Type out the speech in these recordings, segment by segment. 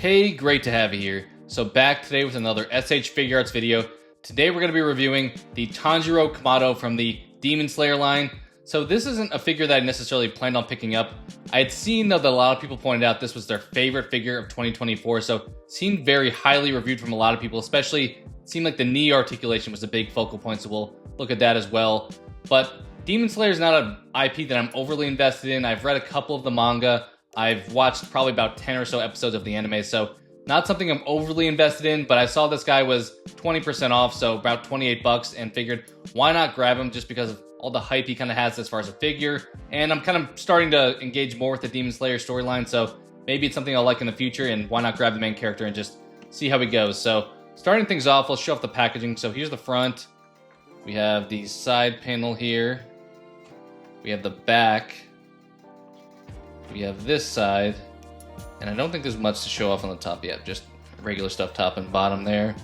Hey, great to have you here. So back today with another SH Figuarts video. Today we're going to be reviewing the Tanjiro KAMADO from the Demon Slayer line. So this isn't a figure that I necessarily planned on picking up. I had seen though that a lot of people pointed out this was their favorite figure of 2024, so it seemed very highly reviewed from a lot of people, especially it seemed like the knee articulation was a big focal point, so we'll look at that as well. But Demon Slayer is not an IP that I'm overly invested in. I've read a couple of the manga. I've watched probably about 10 or so episodes of the anime, so not something I'm overly invested in, but I saw this guy was 20% off, so about 28 bucks, and figured why not grab him just because of all the hype he kind of has as far as a figure. And I'm kind of starting to engage more with the Demon Slayer storyline, so maybe it's something I'll like in the future, and why not grab the main character and just see how he goes. So starting things off, let's show off the packaging. So here's the front. We have the side panel here. We have the back. We have this side, and I don't think there's much to show off on the top yet, just regular stuff top and bottom there.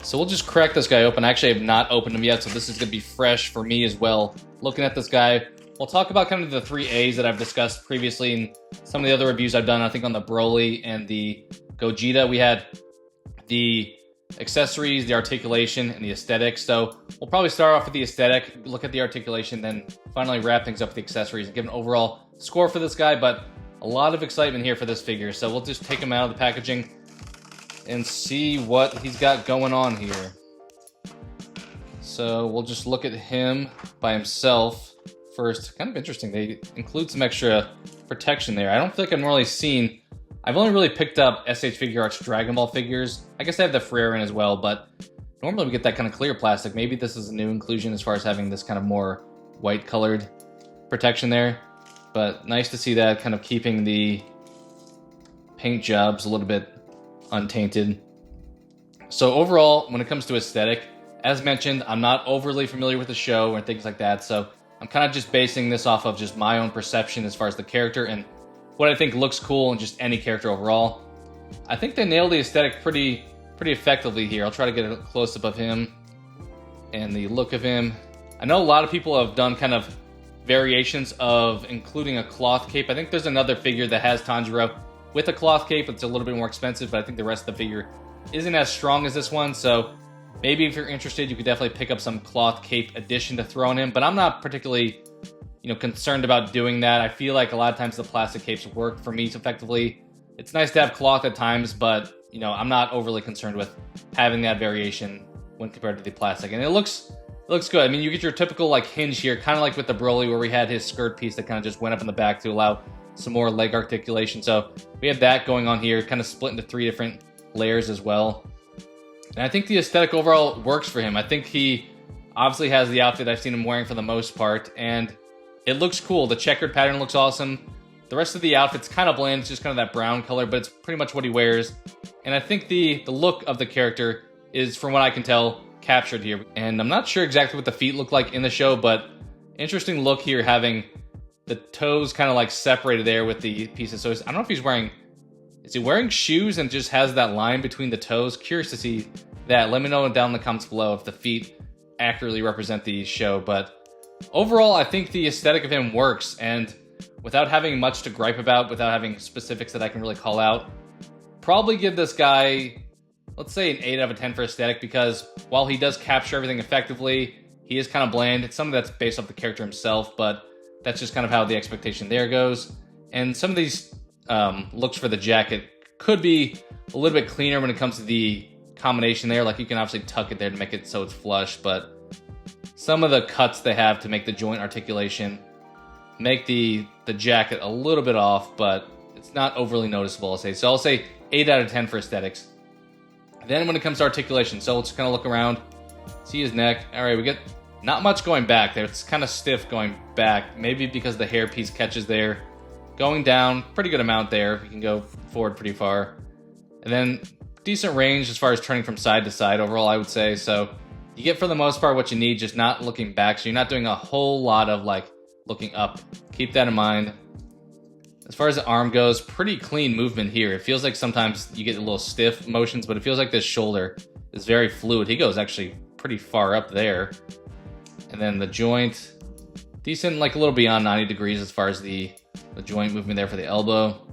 So we'll just crack this guy open. I actually have not opened him yet, so this is going to be fresh for me as well. Looking at this guy, we'll talk about kind of the 3 A's that I've discussed previously and some of the other reviews I've done, I think on the Broly and the Gogeta. We had the accessories, the articulation, and the aesthetic. So we'll probably start off with the aesthetic, look at the articulation, then finally wrap things up with the accessories and give an overall score for this guy. But a lot of excitement here for this figure, so we'll just take him out of the packaging and see what he's got going on here. So we'll just look at him by himself first. Kind of interesting, they include some extra protection there. I don't feel like I've really seen, I've only really picked up SH Figuarts Dragon Ball figures. I guess I have the Frere in as well, but normally we get that kind of clear plastic. Maybe this is a new inclusion as far as having this kind of more white colored protection there. But nice to see that, kind of keeping the paint jobs a little bit untainted. So overall, when it comes to aesthetic, as mentioned, I'm not overly familiar with the show or things like that, so I'm kind of just basing this off of just my own perception as far as the character and what I think looks cool and just any character overall. I think they nailed the aesthetic pretty effectively here. I'll try to get a close-up of him and the look of him. I know a lot of people have done kind of variations of including a cloth cape. I think there's another figure that has Tanjiro with a cloth cape. It's a little bit more expensive, but I think the rest of the figure isn't as strong as this one. So maybe if you're interested, you could definitely pick up some cloth cape addition to throw on him. But I'm not particularly, concerned about doing that. I feel like a lot of times the plastic capes work for me effectively. It's nice to have cloth at times, but I'm not overly concerned with having that variation when compared to the plastic. And it looks good. I mean, you get your typical like hinge here, kind of like with the Broly where we had his skirt piece that kind of just went up in the back to allow some more leg articulation. So we have that going on here, kind of split into 3 different layers as well. And I think the aesthetic overall works for him. I think he obviously has the outfit I've seen him wearing for the most part, and it looks cool. The checkered pattern looks awesome. The rest of the outfit's kind of bland. It's just kind of that brown color, but it's pretty much what he wears. And I think the look of the character is, from what I can tell, captured here. And I'm not sure exactly what the feet look like in the show, but interesting look here, having the toes kind of like separated there with the pieces. So I don't know if he's wearing, is he wearing shoes and just has that line between the toes? Curious to see that. Let me know down in the comments below if the feet accurately represent the show. But overall, I think the aesthetic of him works, and without having much to gripe about, without having specifics that I can really call out, probably give this guy, let's say, an 8 out of 10 for aesthetic, because while he does capture everything effectively, he is kind of bland. It's something that's based off the character himself, but that's just kind of how the expectation there goes. And some of these looks for the jacket could be a little bit cleaner when it comes to the combination there. Like, you can obviously tuck it there to make it so it's flush, but some of the cuts they have to make the joint articulation make the jacket a little bit off, but it's not overly noticeable, I'll say. So I'll say 8 out of 10 for aesthetics. Then when it comes to articulation, so let's kind of look around, see his neck. All right, we get not much going back there. It's kind of stiff going back, maybe because the hair piece catches there. Going down, pretty good amount there. You can go forward pretty far. And then decent range as far as turning from side to side overall, I would say. So you get, for the most part, what you need, just not looking back. So you're not doing a whole lot of like looking up. Keep that in mind. As far as the arm goes, pretty clean movement here. It feels like sometimes you get a little stiff motions, but it feels like this shoulder is very fluid. He goes actually pretty far up there. And then the joint, decent, like a little beyond 90 degrees as far as the joint movement there for the elbow.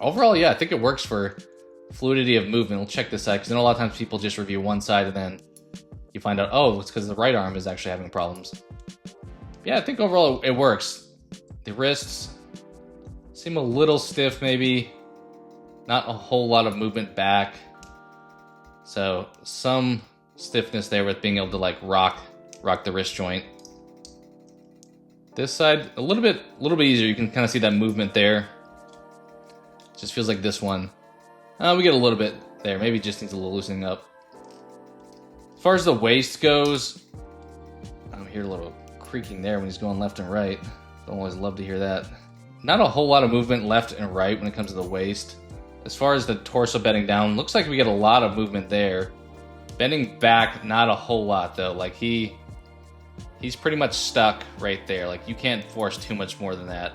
Overall, yeah, I think it works for fluidity of movement. We'll check this side, because I know a lot of times people just review one side and then you find out, oh, it's because the right arm is actually having problems. Yeah, I think overall it works. The wrists seem a little stiff, maybe. Not a whole lot of movement back. So some stiffness there with being able to like rock the wrist joint. This side, a little bit easier. You can kind of see that movement there. Just feels like this one. We get a little bit there. Maybe it just needs a little loosening up. As far as the waist goes, I hear a little creaking there when he's going left and right. Don't always love to hear that. Not a whole lot of movement left and right when it comes to the waist. As far as the torso bending down, looks like we get a lot of movement there. Bending back, not a whole lot though. Like he's pretty much stuck right there. Like you can't force too much more than that.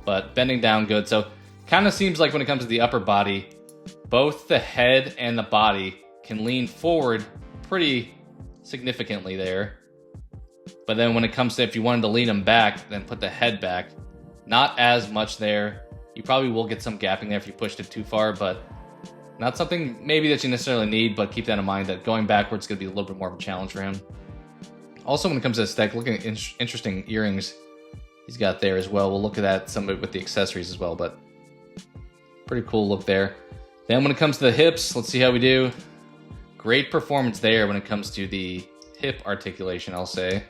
But bending down good. So kind of seems like when it comes to the upper body, both the head and the body can lean forward pretty significantly there. But then when it comes to if you wanted to lean them back, then put the head back, not as much there. You probably will get some gapping there if you pushed it too far, but not something maybe that you necessarily need, but keep that in mind that going backwards is going to be a little bit more of a challenge for him. Also, when it comes to aesthetic, looking at interesting earrings he's got there as well. We'll look at that some with the accessories as well, but pretty cool look there. Then when it comes to the hips, let's see how we do. Great performance there when it comes to the hip articulation, I'll say.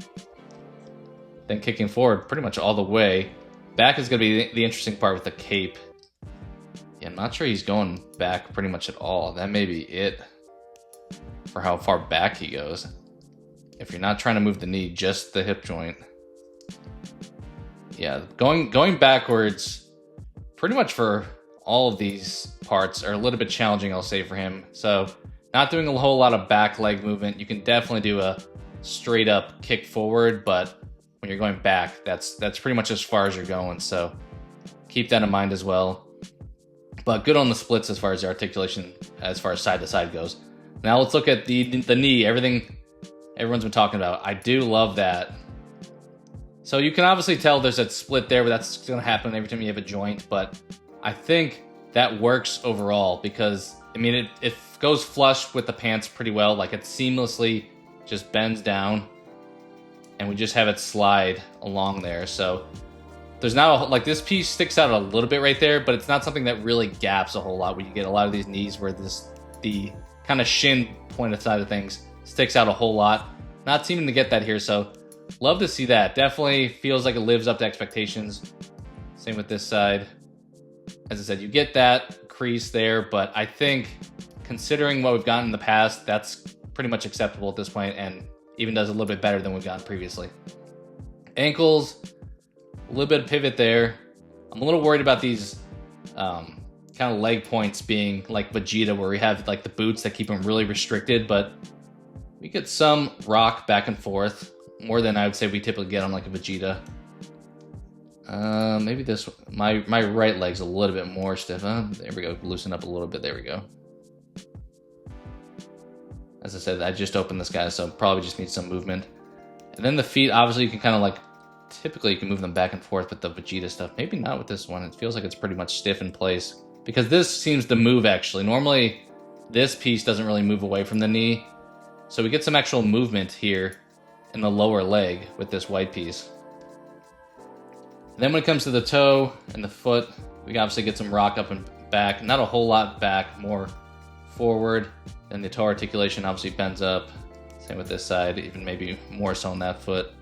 Then kicking forward pretty much all the way. Back is going to be the interesting part with the cape. Yeah, I'm not sure he's going back pretty much at all. That may be it for how far back he goes. If you're not trying to move the knee, just the hip joint. Yeah, going backwards pretty much for all of these parts are a little bit challenging, I'll say, for him. So not doing a whole lot of back leg movement. You can definitely do a straight up kick forward, but when you're going back, that's pretty much as far as you're going. So keep that in mind as well. But good on the splits as far as the articulation, as far as side to side goes. Now let's look at the knee, everything everyone's been talking about. I do love that. So you can obviously tell there's that split there, but that's going to happen every time you have a joint. But I think that works overall because, I mean, it goes flush with the pants pretty well. Like it seamlessly just bends down and we just have it slide along there. So there's not like this piece sticks out a little bit right there, but it's not something that really gaps a whole lot where you get a lot of these knees where the kind of shin pointed side of things sticks out a whole lot. Not seeming to get that here, so love to see that. Definitely feels like it lives up to expectations. Same with this side. As I said, you get that crease there, but I think considering what we've gotten in the past, that's pretty much acceptable at this point and even does a little bit better than we've gotten previously. Ankles, a little bit of pivot there. I'm a little worried about these kind of leg points being like Vegeta, where we have like the boots that keep them really restricted, but we get some rock back and forth, more than I would say we typically get on like a Vegeta. Maybe this, my right leg's a little bit more stiff. There we go, loosen up a little bit, there we go. As I said, I just opened this guy, so probably just need some movement. And then the feet, obviously you can kind of like, typically you can move them back and forth with the Vegeta stuff. Maybe not with this one. It feels like it's pretty much stiff in place. Because this seems to move actually. Normally, this piece doesn't really move away from the knee. So we get some actual movement here in the lower leg with this white piece. And then when it comes to the toe and the foot, we obviously get some rock up and back. Not a whole lot back, more forward. Then the toe articulation obviously bends up. Same with this side, even maybe more so on that foot.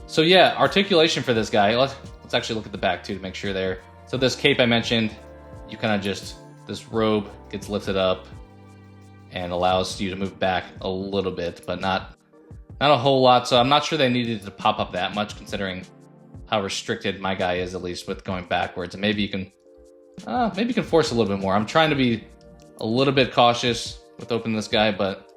So yeah, articulation for this guy. Let's actually look at the back too to make sure there. So this cape I mentioned, you kind of just, this robe gets lifted up and allows you to move back a little bit, but not a whole lot. So I'm not sure they needed to pop up that much considering how restricted my guy is, at least with going backwards. And maybe you can force a little bit more. I'm trying to be a little bit cautious with opening this guy, but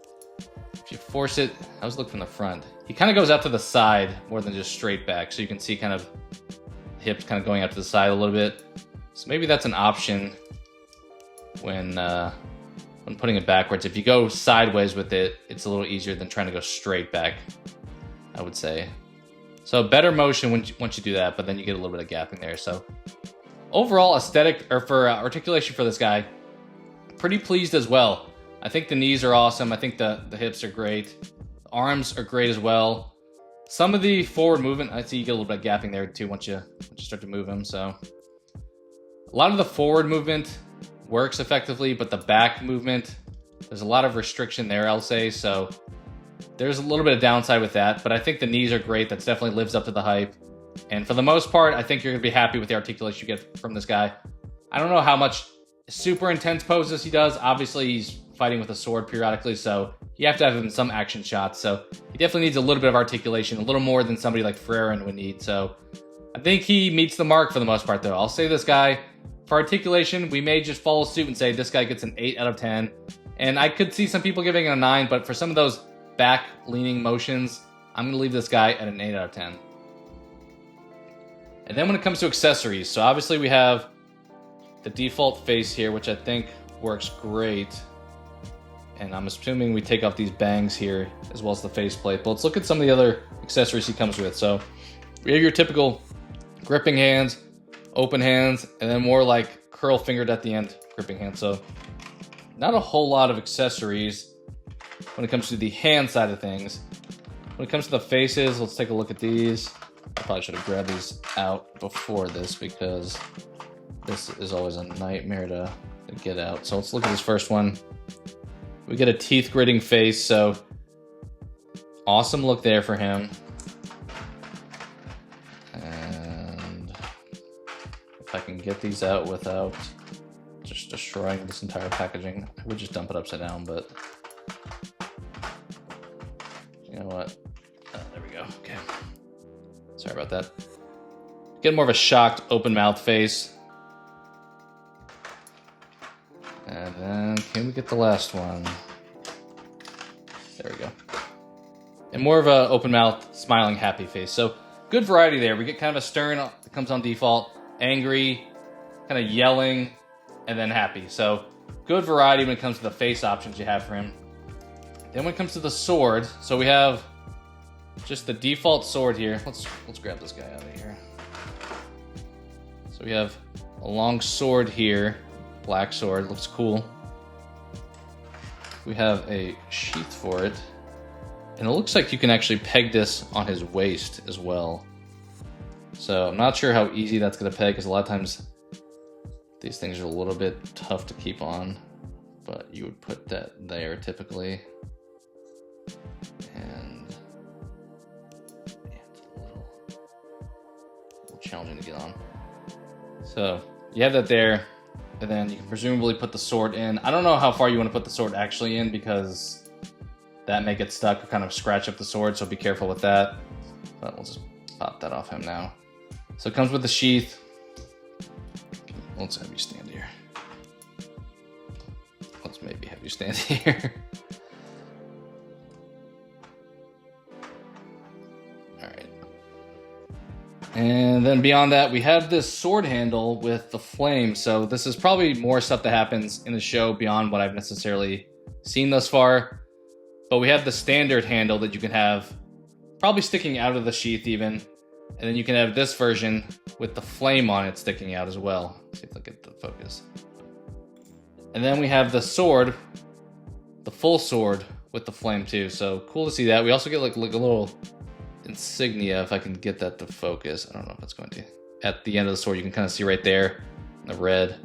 if you force it, I was looking from the front. He kind of goes out to the side more than just straight back. So you can see kind of hips kind of going out to the side a little bit. So maybe that's an option when putting it backwards. If you go sideways with it, it's a little easier than trying to go straight back, I would say. So better motion once you do that, but then you get a little bit of gapping there. So overall aesthetic, or for articulation for this guy, pretty pleased as well. I think the knees are awesome. I think the hips are great. The arms are great as well. Some of the forward movement, I see you get a little bit of gapping there too once you start to move him. So a lot of the forward movement works effectively, but the back movement, there's a lot of restriction there, I'll say. So there's a little bit of downside with that, but I think the knees are great. That's definitely lives up to the hype. And for the most part, I think you're going to be happy with the articulation you get from this guy. I don't know how much super intense poses he does. Obviously, he's fighting with a sword periodically, so you have to have him in some action shots. So he definitely needs a little bit of articulation, a little more than somebody like Ferrerin would need. So I think he meets the mark for the most part, though. I'll say this guy, for articulation, we may just follow suit and say this guy gets an 8 out of 10. And I could see some people giving it a 9, but for some of those back-leaning motions, I'm going to leave this guy at an 8 out of 10. And then when it comes to accessories, so obviously we have the default face here, which I think works great. And I'm assuming we take off these bangs here, as well as the faceplate. But let's look at some of the other accessories he comes with. So we have your typical gripping hands, open hands, and then more like curl fingered at the end gripping hands. So not a whole lot of accessories when it comes to the hand side of things. When it comes to the faces, let's take a look at these. I probably should have grabbed these out before this because this is always a nightmare to get out. So let's look at this first one. We get a teeth gritting face, so awesome look there for him. And if I can get these out without just destroying this entire packaging, I would just dump it upside down, but you know what? There we go. Okay. Sorry about that. Get more of a shocked, open mouth face. And then, can we get the last one? There we go. And more of a open mouth, smiling, happy face. So, good variety there. We get kind of a stern that comes on default, angry, kind of yelling, and then happy. So, good variety when it comes to the face options you have for him. Then when it comes to the sword, so we have just the default sword here. Let's grab this guy out of here. So we have a long sword here, black sword, looks cool. We have a sheath for it, and it looks like you can actually peg this on his waist as well. So I'm not sure how easy that's gonna peg, because a lot of times these things are a little bit tough to keep on, but you would put that there typically. And yeah, it's a little challenging to get on. So you have that there, and then you can presumably put the sword in. I don't know how far you want to put the sword actually in, because that may get stuck or kind of scratch up the sword, so be careful with that. But we'll just pop that off him now. So it comes with the sheath. Let's have you stand here. Let's maybe have you stand here. And then beyond that, we have this sword handle with the flame. So this is probably more stuff that happens in the show beyond what I've necessarily seen thus far. But we have the standard handle that you can have probably sticking out of the sheath even. And then you can have this version with the flame on it sticking out as well. Let's see if I get the focus. And then we have the sword, the full sword with the flame too. So cool to see that. We also get like a little insignia, if I can get that to focus. I don't know if it's going to. At the end of the sword, you can kind of see right there, the red.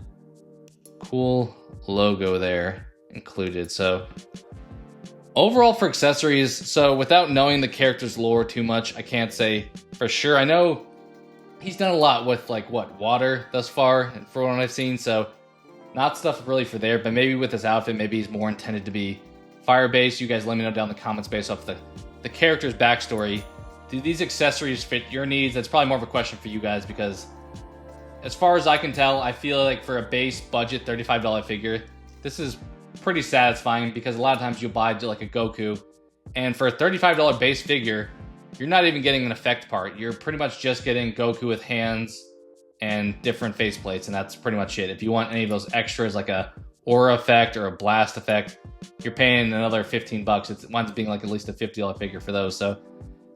Cool logo there included. So overall for accessories, so without knowing the character's lore too much, I can't say for sure. I know he's done a lot with like water thus far, and for what I've seen, so not stuff really for there, but maybe with this outfit, maybe he's more intended to be fire-based. You guys let me know down in the comments based off the character's backstory. Do these accessories fit your needs? That's probably more of a question for you guys, because as far as I can tell, I feel like for a base budget $35 figure, this is pretty satisfying, because a lot of times you'll buy like a Goku, and for a $35 base figure, you're not even getting an effect part. You're pretty much just getting Goku with hands and different faceplates, and that's pretty much it. If you want any of those extras, like a aura effect or a blast effect, you're paying another $15. It winds up being like at least a $50 figure for those. So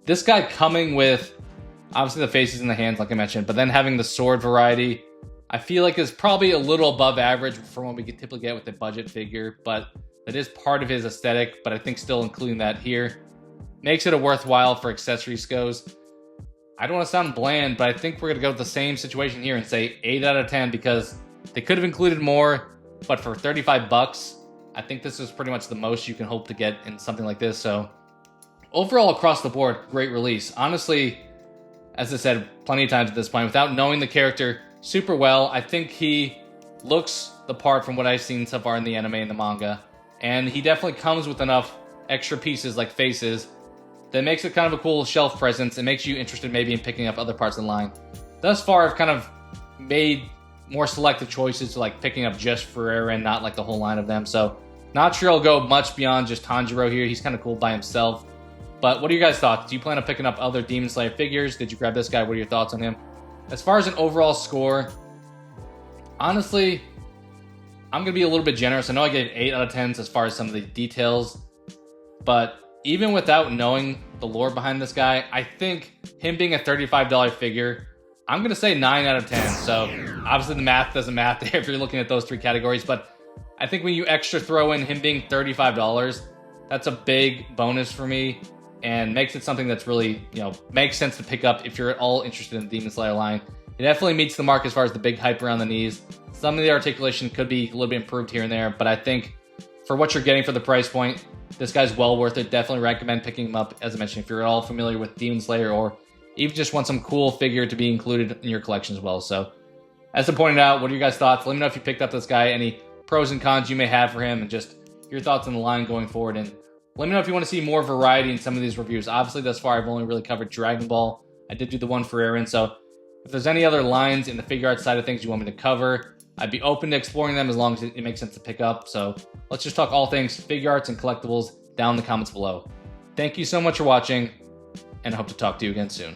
this guy coming with obviously the faces and the hands, like I mentioned, but then having the sword variety, I feel like it's probably a little above average for what we could typically get with a budget figure, but that is part of his aesthetic, but I think still including that here makes it a worthwhile for accessories goes. I don't want to sound bland, but I think we're going to go with the same situation here and say 8 out of 10 because they could have included more, but for 35 bucks, I think this is pretty much the most you can hope to get in something like this. So overall, across the board, great release. Honestly, as I said plenty of times at this point, without knowing the character super well, I think he looks the part from what I've seen so far in the anime and the manga. And he definitely comes with enough extra pieces like faces that makes it kind of a cool shelf presence. It makes you interested maybe in picking up other parts of the line. Thus far, I've kind of made more selective choices to like picking up just Ferreira and not like the whole line of them. So not sure I'll go much beyond just Tanjiro here. He's kind of cool by himself. But what are your guys' thoughts? Do you plan on picking up other Demon Slayer figures? Did you grab this guy? What are your thoughts on him? As far as an overall score, honestly, I'm going to be a little bit generous. I know I gave 8 out of 10s as far as some of the details, but even without knowing the lore behind this guy, I think him being a $35 figure, I'm going to say 9 out of 10. So obviously the math doesn't math there if you're looking at those three categories, but I think when you extra throw in him being $35, that's a big bonus for me and makes it something that's really, makes sense to pick up if you're at all interested in the Demon Slayer line. It definitely meets the mark as far as the big hype around the knees. Some of the articulation could be a little bit improved here and there, but I think for what you're getting for the price point, this guy's well worth it. Definitely recommend picking him up, as I mentioned, if you're at all familiar with Demon Slayer or even just want some cool figure to be included in your collection as well. So, as I pointed out, what are your guys' thoughts? Let me know if you picked up this guy, any pros and cons you may have for him, and just your thoughts on the line going forward. And let me know if you want to see more variety in some of these reviews. Obviously, thus far, I've only really covered Dragon Ball. I did do the one for Aaron, so if there's any other lines in the figure art side of things you want me to cover, I'd be open to exploring them as long as it makes sense to pick up. So let's just talk all things figure arts and collectibles down in the comments below. Thank you so much for watching, and I hope to talk to you again soon.